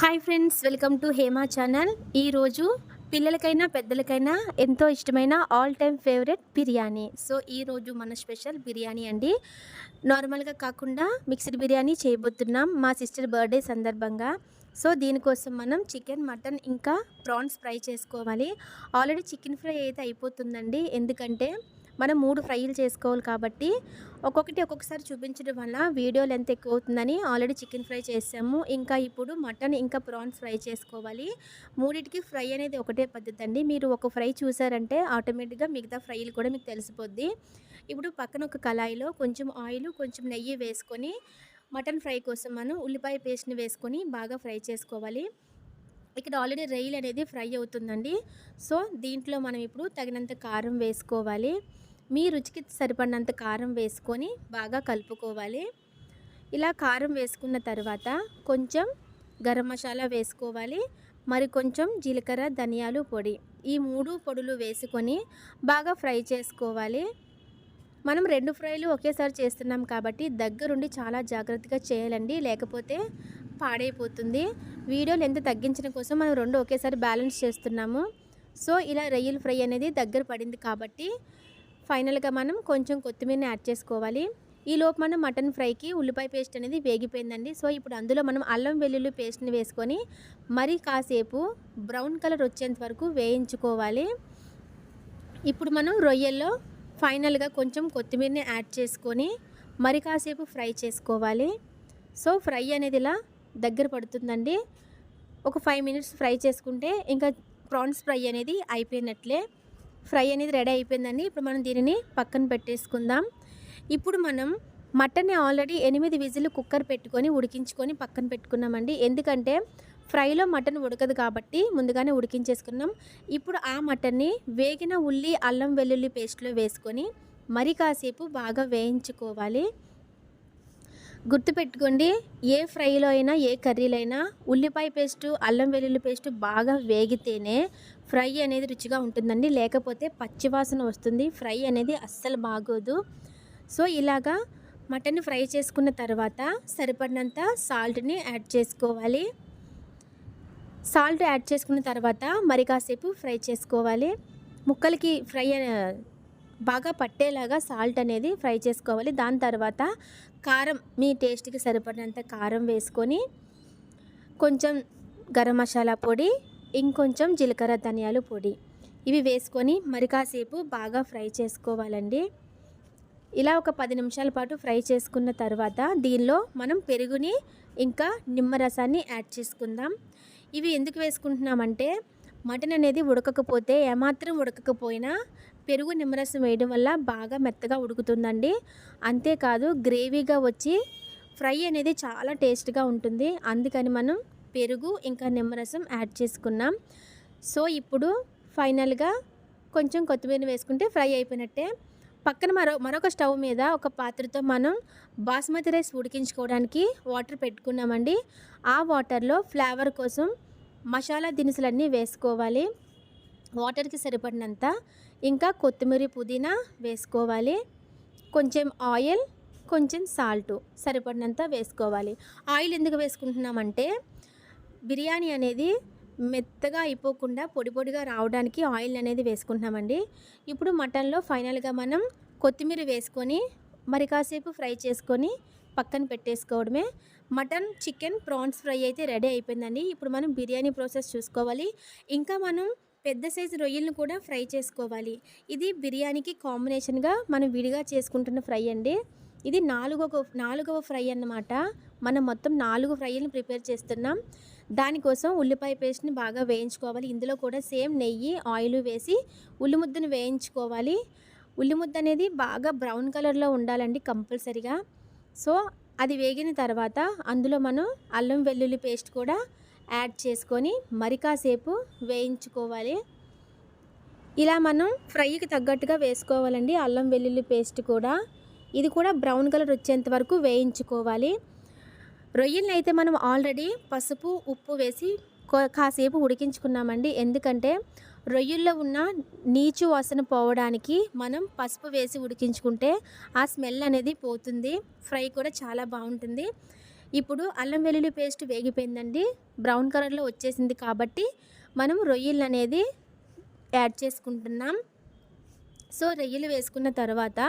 Hi friends, welcome to Hema channel. ఈరోజు పిల్లలకైనా పెద్దలకైనా ఎంతో ఇష్టమైన all time favourite biryani. So ఈరోజు మన స్పెషల్ బిర్యానీ అండి. నార్మల్గా కాకుండా మిక్స్డ్ బిర్యానీ చేయబోతున్నాం మా సిస్టర్ బర్త్డే సందర్భంగా. సో దీనికోసం మనం చికెన్, మటన్ ఇంకా ప్రాన్స్ ఫ్రై చేసుకోవాలి. ఆల్రెడీ చికెన్ ఫ్రై అయితే అయిపోతుందండి, ఎందుకంటే మనం 3 ఫ్రైలు చేసుకోవాలి కాబట్టి ఒక్కొక్కసారి చూపించడం వల్ల వీడియో లెంత్ ఎక్కువ అవుతుందని ఆల్రెడీ చికెన్ ఫ్రై చేసాము. ఇంకా ఇప్పుడు మటన్ ఇంకా ప్రాన్స్ ఫ్రై చేసుకోవాలి. మూడిటికి ఫ్రై అనేది ఒకటే పద్ధతి అండి. మీరు ఒక ఫ్రై చూసారంటే ఆటోమేటిక్గా మిగతా ఫ్రైలు కూడా మీకు తెలిసిపోద్ది. ఇప్పుడు పక్కన ఒక కళాయిలో కొంచెం ఆయిల్, కొంచెం నెయ్యి వేసుకొని మటన్ ఫ్రై కోసం మనం ఉల్లిపాయ పేస్ట్ని వేసుకొని బాగా ఫ్రై చేసుకోవాలి. ఇక్కడ ఆల్రెడీ రొయ్యలు అనేది ఫ్రై అవుతుందండి. సో దీంట్లో మనం ఇప్పుడు తగినంత కారం వేసుకోవాలి. మీ రుచికి సరిపడినంత కారం వేసుకొని బాగా కలుపుకోవాలి. ఇలా కారం వేసుకున్న తర్వాత కొంచెం గరం మసాలా వేసుకోవాలి. మరి కొంచెం జీలకర్ర, ధనియాలు పొడి, ఈ 3 పొడులు వేసుకొని బాగా ఫ్రై చేసుకోవాలి. మనం 2 ఫ్రైలు ఒకేసారి చేస్తున్నాం కాబట్టి దగ్గరుండి చాలా జాగ్రత్తగా చేయాలండి, లేకపోతే పాడైపోతుంది. వీడియో లెంత్ తగ్గించడం కోసం మనం 2 ఒకేసారి బ్యాలెన్స్ చేస్తున్నాము. సో ఇలా రొయ్యల ఫ్రై అనేది దగ్గర పడింది కాబట్టి ఫైనల్గా మనం కొంచెం కొత్తిమీరని యాడ్ చేసుకోవాలి. ఈలోపు మనం మటన్ ఫ్రైకి ఉల్లిపాయ పేస్ట్ అనేది వేగిపోయిందండి. సో ఇప్పుడు అందులో మనం అల్లం వెల్లుల్లి పేస్ట్ని వేసుకొని మరి కాసేపు బ్రౌన్ కలర్ వచ్చేంత వరకు వేయించుకోవాలి. ఇప్పుడు మనం రొయ్యల్లో ఫైనల్గా కొంచెం కొత్తిమీరని యాడ్ చేసుకొని మరి కాసేపు ఫ్రై చేసుకోవాలి. సో ఫ్రై అనేది ఇలా దగ్గర పడుతుందండి. ఒక 5 మినిట్స్ ఫ్రై చేసుకుంటే ఇంకా ప్రాన్స్ ఫ్రై అనేది అయిపోయినట్లే. ఫ్రై అనేది రెడీ అయిపోయిందండి. ఇప్పుడు మనం దీనిని పక్కన పెట్టేసుకుందాం. ఇప్పుడు మనం మటన్ని ఆల్రెడీ 8 విజిల్లు కుక్కర్ పెట్టుకొని ఉడికించుకొని పక్కన పెట్టుకున్నామండి. ఎందుకంటే ఫ్రైలో మటన్ ఉడకదు కాబట్టి ముందుగానే ఉడికించేసుకున్నాం. ఇప్పుడు ఆ మటన్ని వేగిన ఉల్లి, అల్లం వెల్లుల్లి పేస్ట్లో వేసుకొని మరి కాసేపు బాగా వేయించుకోవాలి. గుర్తుపెట్టుకోండి, ఏ ఫ్రైలో అయినా ఏ కర్రీలో అయినా ఉల్లిపాయ పేస్టు, అల్లం వెల్లుల్లి పేస్టు బాగా వేగితేనే ఫ్రై అనేది రుచిగా ఉంటుందండి, లేకపోతే పచ్చివాసన వస్తుంది. ఫ్రై అనేది అస్సలు బాగోదు. సో ఇలాగా మటన్ని ఫ్రై చేసుకున్న తర్వాత సరిపడినంత సాల్ట్ని యాడ్ చేసుకోవాలి. సాల్ట్ యాడ్ చేసుకున్న తర్వాత మరి కాసేపు ఫ్రై చేసుకోవాలి. ముక్కలకి ఫ్రై బాగా పట్టేలాగా సాల్ట్ అనేది ఫ్రై చేసుకోవాలి. దాని తర్వాత కారం, మీ టేస్ట్కి సరిపడినంత కారం వేసుకొని కొంచెం గరం మసాలా పొడి, ఇంకొంచెం జీలకర్ర, ధనియాలు పొడి, ఇవి వేసుకొని మరి కాసేపు బాగా ఫ్రై చేసుకోవాలండి. ఇలా ఒక 10 నిమిషాల పాటు ఫ్రై చేసుకున్న తర్వాత దీనిలో మనం పెరుగుని ఇంకా నిమ్మరసాన్ని యాడ్ చేసుకుందాం. ఇవి ఎందుకు వేసుకుంటున్నామంటే మటన్ అనేది ఉడకకపోతే, ఏమాత్రం ఉడకకపోయినా పెరుగు, నిమ్మరసం వేయడం వల్ల బాగా మెత్తగా ఉడుకుతుందండి. అంతేకాదు గ్రేవీగా వచ్చి ఫ్రై అనేది చాలా టేస్ట్గా ఉంటుంది. అందుకని మనం పెరుగు ఇంకా నిమ్మరసం యాడ్ చేసుకున్నాం. సో ఇప్పుడు ఫైనల్గా కొంచెం కొత్తిమీర వేసుకుంటే ఫ్రై అయిపోయినట్టే. పక్కన మరొక స్టవ్ మీద ఒక పాత్రతో మనం బాస్మతి రైస్ ఉడికించుకోవడానికి వాటర్ పెట్టుకున్నామండి. ఆ వాటర్లో ఫ్లేవర్ కోసం మసాలా దినుసులన్నీ వేసుకోవాలి. వాటర్కి సరిపడినంత ఇంకా కొత్తిమీర, పుదీనా వేసుకోవాలి. కొంచెం ఆయిల్, కొంచెం సాల్ట్ సరిపడినంత వేసుకోవాలి. ఆయిల్ ఎందుకు వేసుకుంటున్నామంటే బిర్యానీ అనేది మెత్తగా అయిపోకుండా పొడి పొడిగా రావడానికి ఆయిల్ అనేది వేసుకుంటున్నామండి. ఇప్పుడు మటన్లో ఫైనల్గా మనం కొత్తిమీర వేసుకొని మరి కాసేపు ఫ్రై చేసుకొని పక్కన పెట్టేసుకోవడమే. మటన్, చికెన్, ప్రాన్స్ ఫ్రై అయితే రెడీ అయిపోయిందండి. ఇప్పుడు మనం బిర్యానీ ప్రాసెస్ చూసుకోవాలి. ఇంకా మనం పెద్ద సైజు రొయ్యలను కూడా ఫ్రై చేసుకోవాలి. ఇది బిర్యానీకి కాంబినేషన్గా మనం విడిగా చేసుకుంటున్న ఫ్రై అండి. ఇది నాలుగవ ఫ్రై అన్నమాట. మనం మొత్తం 4 ఫ్రైలను ప్రిపేర్ చేస్తున్నాం. దానికోసం ఉల్లిపాయ పేస్ట్ని బాగా వేయించుకోవాలి. ఇందులో కూడా సేమ్ నెయ్యి, ఆయిల్ వేసి ఉల్లిముద్దను వేయించుకోవాలి. ఉల్లిముద్ద అనేది బాగా బ్రౌన్ కలర్లో ఉండాలండి కంపల్సరిగా. సో అది వేగిన తర్వాత అందులో మనం అల్లం వెల్లుల్లి పేస్ట్ కూడా యాడ్ చేసుకొని మరి కాసేపు వేయించుకోవాలి. ఇలా మనం ఫ్రైకి తగ్గట్టుగా వేసుకోవాలండి అల్లం వెల్లుల్లి పేస్ట్ కూడా. ఇది కూడా బ్రౌన్ కలర్ వచ్చేంత వరకు వేయించుకోవాలి. రొయ్యలను అయితే మనం ఆల్రెడీ పసుపు, ఉప్పు వేసి కాసేపు ఉడికించుకున్నామండి. ఎందుకంటే రొయ్యల్లో ఉన్న నీచు వాసన పోవడానికి మనం పసుపు వేసి ఉడికించుకుంటే ఆ స్మెల్ అనేది పోతుంది. ఫ్రై కూడా చాలా బాగుంటుంది. ఇప్పుడు అల్లం వెల్లుల్లి పేస్ట్ వేగిపోయిందండి, బ్రౌన్ కలర్లో వచ్చేసింది కాబట్టి మనం రొయ్యలు అనేది యాడ్ చేసుకుంటున్నాం. సో రొయ్యలు వేసుకున్న తర్వాత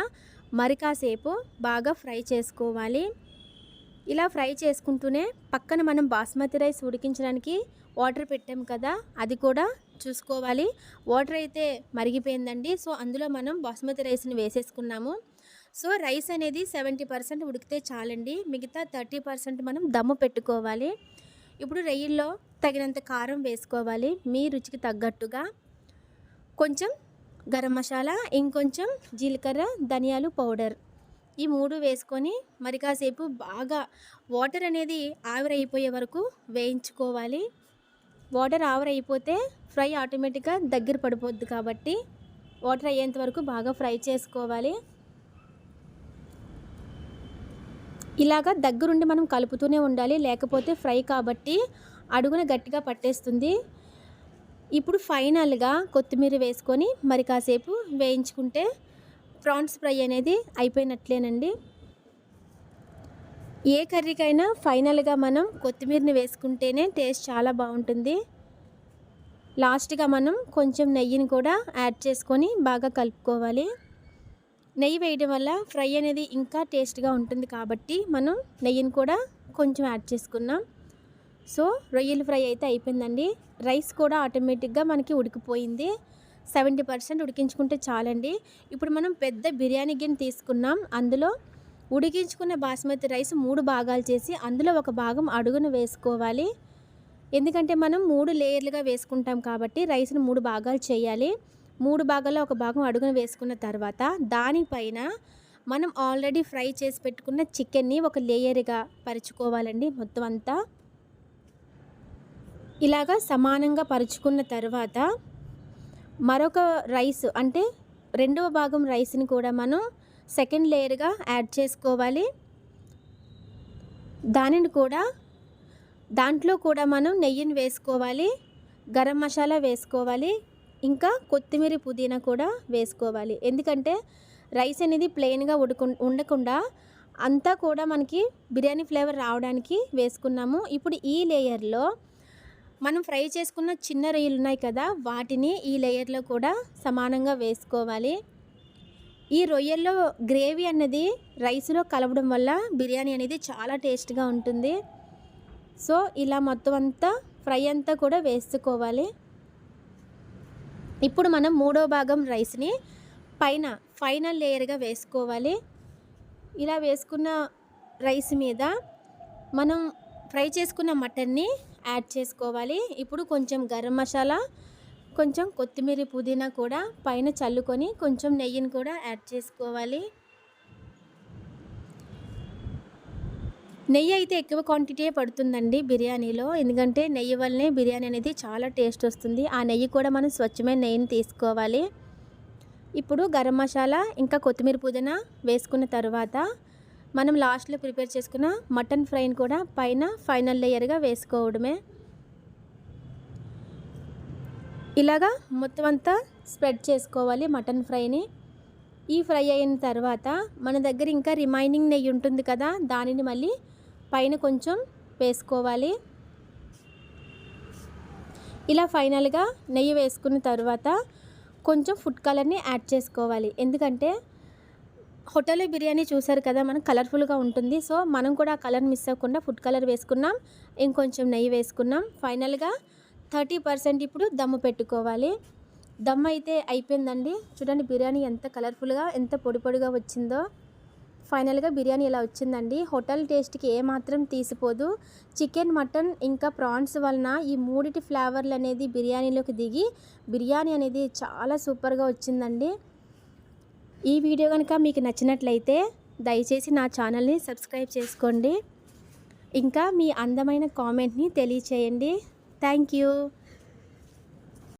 మరి కాసేపు బాగా ఫ్రై చేసుకోవాలి. ఇలా ఫ్రై చేసుకుంటూనే పక్కన మనం బాస్మతి రైస్ ఉడికించడానికి వాటర్ పెట్టాం కదా, అది కూడా చూసుకోవాలి. వాటర్ అయితే మరిగిపోయిందండి, సో అందులో మనం బాస్మతి రైస్ని వేసేసుకున్నాము. సో రైస్ అనేది 70% ఉడికితే చాలండి, మిగతా 30% మనం దమ్ము పెట్టుకోవాలి. ఇప్పుడు రొయ్యల్లో తగినంత కారం వేసుకోవాలి, మీ రుచికి తగ్గట్టుగా. కొంచెం గరం మసాలా, ఇంకొంచెం జీలకర్ర, ధనియాలు పౌడర్, ఈ 3 వేసుకొని మరి కాసేపు బాగా వాటర్ అనేది ఆవిరైపోయే వరకు వేయించుకోవాలి. వాటర్ ఆవిరైపోతే ఫ్రై ఆటోమేటిక్గా దగ్గర పడిపోద్ది కాబట్టి వాటర్ అయ్యేంత వరకు బాగా ఫ్రై చేసుకోవాలి. ఇలాగా దగ్గరుండి మనం కలుపుతూనే ఉండాలి, లేకపోతే ఫ్రై కాబట్టి అడుగున గట్టిగా పట్టేస్తుంది. ఇప్పుడు ఫైనల్గా కొత్తిమీర వేసుకొని మరి కాసేపు వేయించుకుంటే ప్రాన్స్ ఫ్రై అనేది అయిపోయినట్లేనండి. ఏ కర్రీకైనా ఫైనల్గా మనం కొత్తిమీరని వేసుకుంటేనే టేస్ట్ చాలా బాగుంటుంది. లాస్ట్గా మనం కొంచెం నెయ్యిని కూడా యాడ్ చేసుకొని బాగా కలుపుకోవాలి. నెయ్యి వేయడం వల్ల ఫ్రై అనేది ఇంకా టేస్ట్గా ఉంటుంది కాబట్టి మనం నెయ్యిని కూడా కొంచెం యాడ్ చేసుకున్నాం. సో రొయ్యలు ఫ్రై అయితే అయిపోయిందండి. రైస్ కూడా ఆటోమేటిక్గా మనకి ఉడికిపోయింది, 70% ఉడికించుకుంటే చాలండి. ఇప్పుడు మనం పెద్ద బిర్యానీ గిన్నె తీసుకున్నాం, అందులో ఉడికించుకున్న బాస్మతి రైస్ 3 భాగాలు చేసి అందులో ఒక భాగం అడుగున వేసుకోవాలి. ఎందుకంటే మనం 3 లేయర్లుగా వేసుకుంటాం కాబట్టి రైస్ని 3 భాగాలు చేయాలి. 3 భాగాల్లో ఒక భాగం అడుగున వేసుకున్న తర్వాత దానిపైన మనం ఆల్రెడీ ఫ్రై చేసి పెట్టుకున్న చికెన్ని ఒక లేయర్గా పరుచుకోవాలండి. మొత్తం అంతా ఇలాగా సమానంగా పరుచుకున్న తర్వాత మరొక రైస్ అంటే 2వ భాగం రైస్ని కూడా మనం సెకండ్ లేయర్గా యాడ్ చేసుకోవాలి. దాంట్లో కూడా మనం నెయ్యిని వేసుకోవాలి, గరం మసాలా వేసుకోవాలి, ఇంకా కొత్తిమీర పుదీనా కూడా వేసుకోవాలి. ఎందుకంటే రైస్ అనేది ప్లెయిన్గా ఉండకుండా అంతా కూడా మనకి బిర్యానీ ఫ్లేవర్ రావడానికి వేసుకున్నాము. ఇప్పుడు ఈ లేయర్లో మనం ఫ్రై చేసుకున్న చిన్న రొయ్యలు ఉన్నాయి కదా, వాటిని ఈ లేయర్లో కూడా సమానంగా వేసుకోవాలి. ఈ రొయ్యల్లో గ్రేవీ అన్నది రైస్లో కలవడం వల్ల బిర్యానీ అనేది చాలా టేస్ట్గా ఉంటుంది. సో ఇలా మొత్తం అంతా ఫ్రై అంతా కూడా వేసుకోవాలి. ఇప్పుడు మనం 3వ భాగం రైస్ని పైన ఫైనల్ లేయర్గా వేసుకోవాలి. ఇలా వేసుకున్న రైస్ మీద మనం ఫ్రై చేసుకున్న మటన్ని యాడ్ చేసుకోవాలి. ఇప్పుడు కొంచెం గరం మసాలా, కొంచెం కొత్తిమీర పుదీనా కూడా పైన చల్లుకొని కొంచెం నెయ్యిని కూడా యాడ్ చేసుకోవాలి. నెయ్యి అయితే ఎక్కువ క్వాంటిటీయే పడుతుందండి బిర్యానీలో, ఎందుకంటే నెయ్యి వల్లనే బిర్యానీ అనేది చాలా టేస్ట్ వస్తుంది. ఆ నెయ్యి కూడా మనం స్వచ్ఛమైన నెయ్యిని తీసుకోవాలి. ఇప్పుడు గరం మసాలా ఇంకా కొత్తిమీర పుదీనా వేసుకున్న తర్వాత మనం లాస్ట్లో ప్రిపేర్ చేసుకున్న మటన్ ఫ్రైని కూడా పైన ఫైనల్ లేయర్గా వేసుకోవడమే. ఇలాగా మొత్తం అంతా స్ప్రెడ్ చేసుకోవాలి మటన్ ఫ్రైని. ఈ ఫ్రై అయిన తర్వాత మన దగ్గర ఇంకా రిమైనింగ్ నెయ్యి ఉంటుంది కదా, దానిని మళ్ళీ పైన కొంచెం వేసుకోవాలి. ఇలా ఫైనల్గా నెయ్యి వేసుకున్న తర్వాత కొంచెం ఫుడ్ కలర్ని యాడ్ చేసుకోవాలి. ఎందుకంటే హోటల్లో బిర్యానీ చూసారు కదా, మనం కలర్ఫుల్గా ఉంటుంది. సో మనం కూడా ఆ కలర్ మిస్ అవ్వకుండా ఫుడ్ కలర్ వేసుకున్నాం, ఇంకొంచెం నెయ్యి వేసుకున్నాం. ఫైనల్గా 30% ఇప్పుడు దమ్ము పెట్టుకోవాలి. దమ్ అయితే అయిపోయిందండి. చూడండి బిర్యానీ ఎంత కలర్ఫుల్గా, ఎంత పొడి పొడిగా వచ్చిందో. ఫైనల్గా బిర్యానీ ఇలా వచ్చిందండి. హోటల్ టేస్ట్కి ఏమాత్రం తీసిపోదు. చికెన్, మటన్ ఇంకా ప్రాన్స్ వలన ఈ మూడిటి ఫ్లేవర్లు అనేది బిర్యానీలోకి దిగి బిర్యానీ అనేది చాలా సూపర్గా వచ్చిందండి. ఈ వీడియో కనుక మీకు నచ్చినట్లయితే దయచేసి నా ఛానల్ని సబ్స్క్రైబ్ చేసుకోండి. ఇంకా మీ అందమైన కామెంట్ని తెలియచేయండి. Thank you.